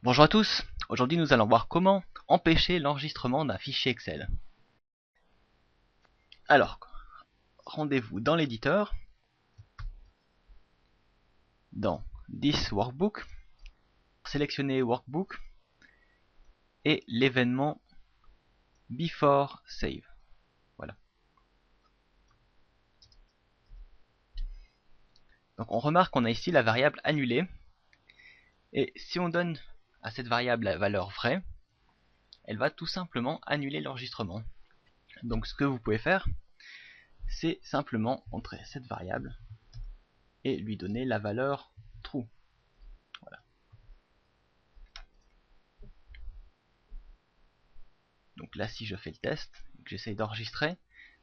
Bonjour à tous, aujourd'hui nous allons voir comment empêcher l'enregistrement d'un fichier Excel. Alors, rendez-vous dans l'éditeur, dans This Workbook, sélectionnez Workbook et l'événement Before Save. Voilà. Donc on remarque qu'on a ici la variable annulée, et si on donne à cette variable la valeur vraie, elle va tout simplement annuler l'enregistrement. Donc ce que vous pouvez faire, c'est simplement entrer cette variable et lui donner la valeur true. Voilà. Donc là, si je fais le test et que j'essaye d'enregistrer,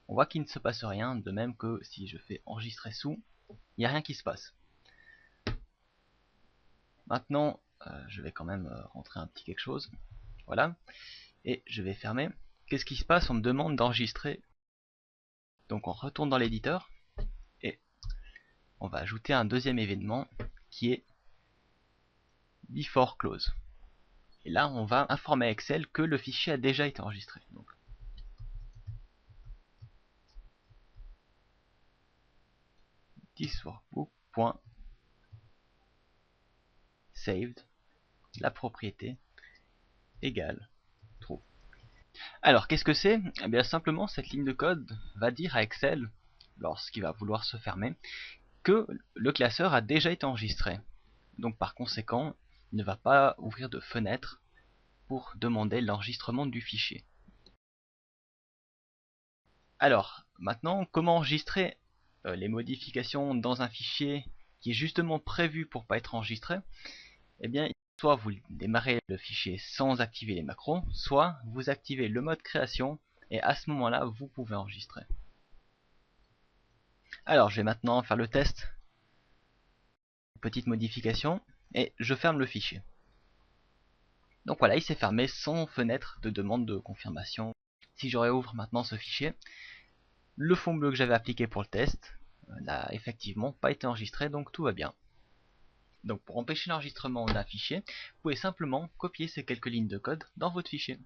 on voit qu'il ne se passe rien, de même que si je fais enregistrer sous, il n'y a rien qui se passe. Maintenant, je vais quand même rentrer un petit quelque chose. Voilà. Et je vais fermer. Qu'est-ce qui se passe? On me demande d'enregistrer. Donc on retourne dans l'éditeur et on va ajouter un deuxième événement qui est Before Close. Et là, on va informer Excel que le fichier a déjà été enregistré. Donc, thisworkbook.saved, la propriété égale true. Alors, qu'est-ce que c'est? Eh bien, simplement, cette ligne de code va dire à Excel, lorsqu'il va vouloir se fermer, que le classeur a déjà été enregistré. Donc, par conséquent, il ne va pas ouvrir de fenêtre pour demander l'enregistrement du fichier. Alors, maintenant, comment enregistrer les modifications dans un fichier qui est justement prévu pour ne pas être enregistré? Eh bien, soit vous démarrez le fichier sans activer les macros, soit vous activez le mode création et à ce moment-là, vous pouvez enregistrer. Alors, je vais maintenant faire le test. Petite modification et je ferme le fichier. Donc voilà, il s'est fermé sans fenêtre de demande de confirmation. Si je réouvre maintenant ce fichier, le fond bleu que j'avais appliqué pour le test n'a effectivement pas été enregistré, donc tout va bien. Donc pour empêcher l'enregistrement d'un fichier, vous pouvez simplement copier ces quelques lignes de code dans votre fichier.